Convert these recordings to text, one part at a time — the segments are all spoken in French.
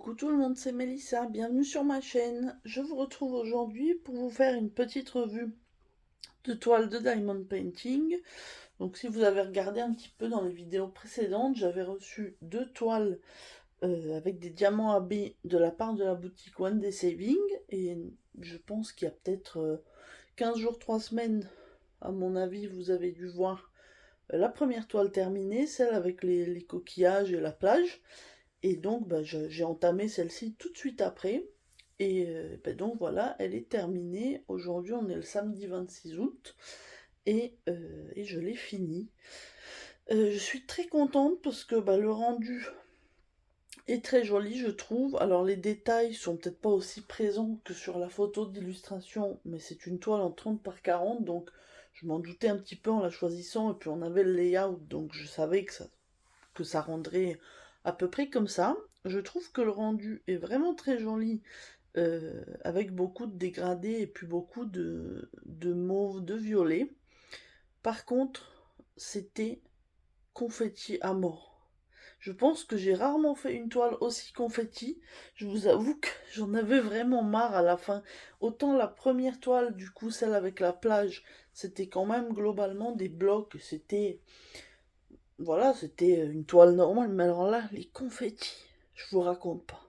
Coucou tout le monde, c'est Mélissa, bienvenue sur ma chaîne. Je vous retrouve aujourd'hui pour vous faire une petite revue de toiles de diamond painting. Donc si vous avez regardé un petit peu dans les vidéos précédentes, j'avais reçu deux toiles avec des diamants AB de la part de la boutique One Day Saving. Et je pense qu'il y a peut-être 15 jours, 3 semaines, à mon avis, vous avez dû voir la première toile terminée, celle avec les coquillages et la plage. Et donc, j'ai entamé celle-ci tout de suite après. Et donc voilà, elle est terminée. Aujourd'hui, on est le samedi 26 août. Et je l'ai finie. Je suis très contente parce que le rendu est très joli, je trouve. Alors, les détails sont peut-être pas aussi présents que sur la photo d'illustration, mais c'est une toile en 30 par 40. Donc, je m'en doutais un petit peu en la choisissant. Et puis, on avait le layout. Donc, je savais que ça rendrait à peu près comme ça. Je trouve que le rendu est vraiment très joli, avec beaucoup de dégradés et puis beaucoup de mauve, de violet. Par contre, c'était confetti à mort. Je pense que j'ai rarement fait une toile aussi confetti. Je vous avoue que j'en avais vraiment marre à la fin. Autant la première toile, du coup, celle avec la plage, c'était quand même globalement des blocs. C'était une toile normale, mais alors là, les confettis, je vous raconte pas.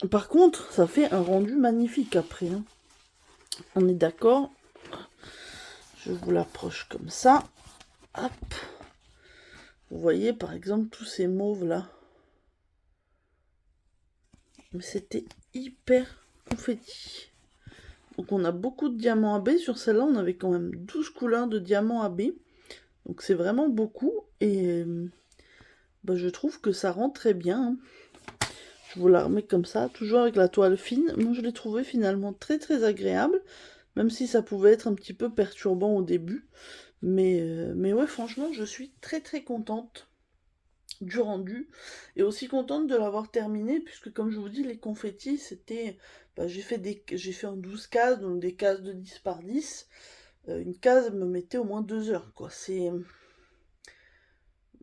Par contre, ça fait un rendu magnifique après, hein. On est d'accord? Je vous l'approche comme ça. Hop. Vous voyez par exemple tous ces mauves là. Mais c'était hyper confetti. Donc on a beaucoup de diamants AB. Sur celle-là, on avait quand même 12 couleurs de diamants AB. Donc c'est vraiment beaucoup. Et je trouve que ça rend très bien, hein. Je vous la remets comme ça, toujours avec la toile fine. Moi, je l'ai trouvé finalement très très agréable, même si ça pouvait être un petit peu perturbant au début. Mais ouais, franchement, je suis très très contente du rendu et aussi contente de l'avoir terminé, puisque comme je vous dis, les confettis, c'était... j'ai fait en 12 cases, donc des cases de 10 par 10. Une case me mettait au moins 2 heures, quoi.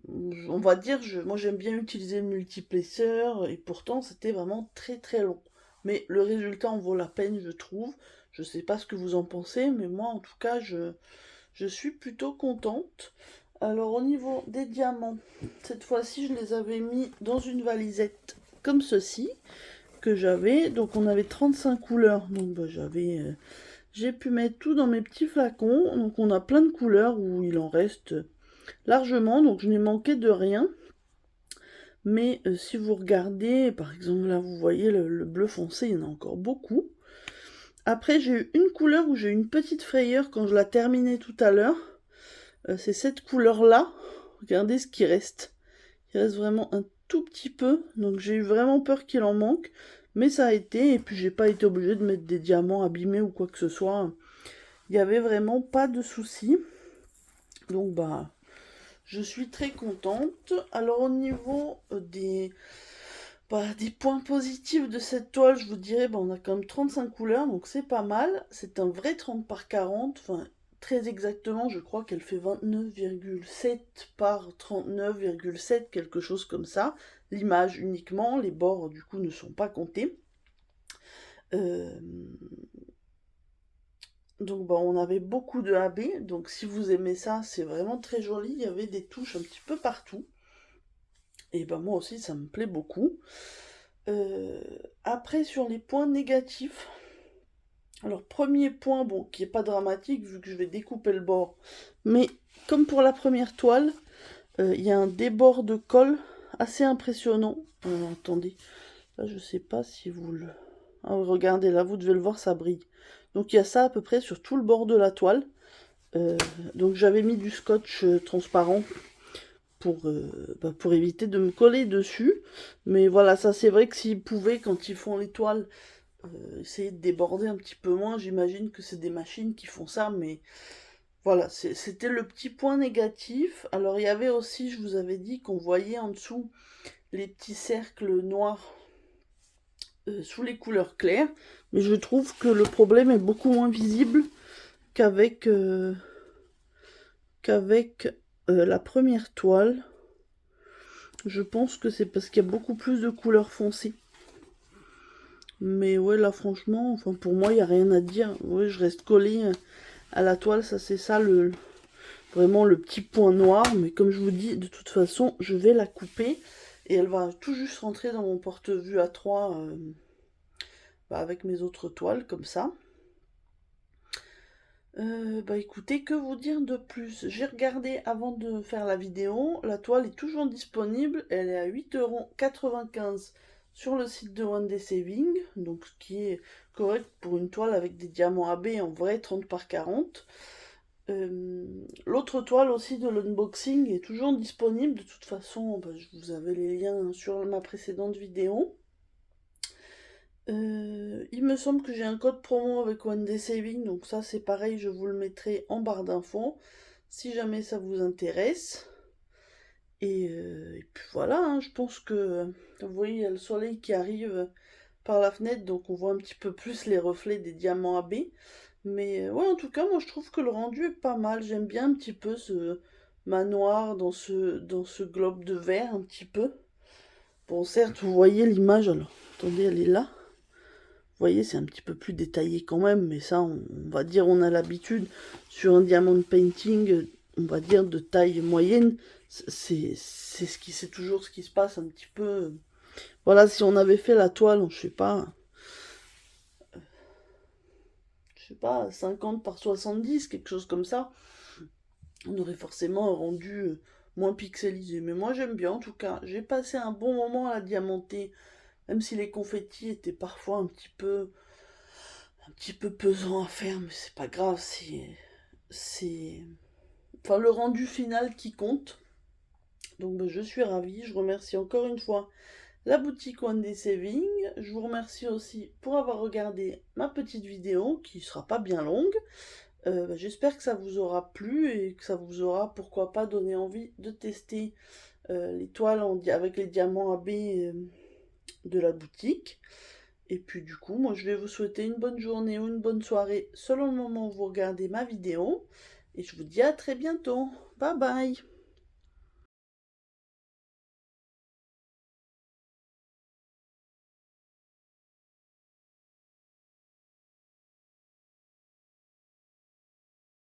On va dire, moi j'aime bien utiliser le multiplexeur et pourtant c'était vraiment très très long. Mais le résultat en vaut la peine, je trouve. Je sais pas ce que vous en pensez, mais moi en tout cas je suis plutôt contente. Alors au niveau des diamants, cette fois-ci je les avais mis dans une valisette comme ceci que j'avais. Donc on avait 35 couleurs, donc j'ai pu mettre tout dans mes petits flacons. Donc on a plein de couleurs où il en reste largement, donc je n'ai manqué de rien. Mais si vous regardez, par exemple là vous voyez le bleu foncé, il y en a encore beaucoup. Après j'ai eu une couleur où j'ai eu une petite frayeur quand je la terminais tout à l'heure. C'est cette couleur là. Regardez ce qui reste. Il reste vraiment un tout petit peu, donc j'ai eu vraiment peur qu'il en manque. Mais ça a été, et puis j'ai pas été obligée de mettre des diamants abîmés ou quoi que ce soit. Il n'y avait vraiment pas de souci. Donc je suis très contente. Alors au niveau des points positifs de cette toile, je vous dirais, on a quand même 35 couleurs, donc c'est pas mal. C'est un vrai 30 par 40, enfin très exactement, je crois qu'elle fait 29,7 par 39,7, quelque chose comme ça. L'image uniquement, les bords du coup ne sont pas comptés. Euh, donc on avait beaucoup de AB, donc si vous aimez ça, c'est vraiment très joli. Il y avait des touches un petit peu partout. Et moi aussi, ça me plaît beaucoup. Après, sur les points négatifs. Alors, premier point, qui est pas dramatique, vu que je vais découper le bord. Mais, comme pour la première toile, il y a un débord de colle assez impressionnant. Attendez, là, je sais pas si vous le... Ah, regardez, là, vous devez le voir, ça brille. Donc, il y a ça à peu près sur tout le bord de la toile. Donc, j'avais mis du scotch transparent pour éviter de me coller dessus. Mais voilà, ça c'est vrai que s'ils pouvaient, quand ils font les toiles, essayer de déborder un petit peu moins, j'imagine que c'est des machines qui font ça, mais voilà, c'était le petit point négatif. Alors il y avait aussi, je vous avais dit qu'on voyait en dessous les petits cercles noirs sous les couleurs claires, mais je trouve que le problème est beaucoup moins visible qu'avec la première toile. Je pense que c'est parce qu'il y a beaucoup plus de couleurs foncées. Mais ouais, là, franchement, enfin, pour moi, il n'y a rien à dire. Ouais, je reste collée à la toile. Ça, c'est ça, vraiment le petit point noir. Mais comme je vous dis, de toute façon, je vais la couper. Et elle va tout juste rentrer dans mon porte-vue A3 avec mes autres toiles, comme ça. Bah écoutez, que vous dire de plus? J'ai regardé avant de faire la vidéo, la toile est toujours disponible, elle est à 8,95 € sur le site de One Day Saving, donc ce qui est correct pour une toile avec des diamants AB en vrai 30 par 40. L'autre toile aussi de l'unboxing est toujours disponible, de toute façon bah, je vous avais les liens sur ma précédente vidéo. Il me semble que j'ai un code promo avec One Day Saving, donc ça c'est pareil, je vous le mettrai en barre d'infos si jamais ça vous intéresse. Et puis voilà, hein, je pense que vous voyez, il y a le soleil qui arrive par la fenêtre, donc on voit un petit peu plus les reflets des diamants AB. Mais ouais, en tout cas, moi je trouve que le rendu est pas mal. J'aime bien un petit peu ce manoir dans ce globe de verre, un petit peu. Bon, certes, vous voyez l'image, alors attendez, elle est là. Vous voyez, c'est un petit peu plus détaillé quand même, mais ça, on va dire, on a l'habitude sur un diamond painting, on va dire de taille moyenne, c'est toujours ce qui se passe un petit peu. Voilà, si on avait fait la toile, je sais pas, 50 par 70, quelque chose comme ça, on aurait forcément un rendu moins pixelisé. Mais moi, j'aime bien, en tout cas, j'ai passé un bon moment à la diamanter, même si les confettis étaient parfois un petit peu pesant à faire, mais c'est pas grave, c'est enfin le rendu final qui compte. Donc je suis ravie, je remercie encore une fois la boutique One Day Saving. Je vous remercie aussi pour avoir regardé ma petite vidéo qui sera pas bien longue. J'espère que ça vous aura plu et que ça vous aura pourquoi pas donné envie de tester les toiles avec les diamants AB de la boutique. Et puis du coup, moi je vais vous souhaiter une bonne journée ou une bonne soirée selon le moment où vous regardez ma vidéo. Et je vous dis à très bientôt. Bye bye.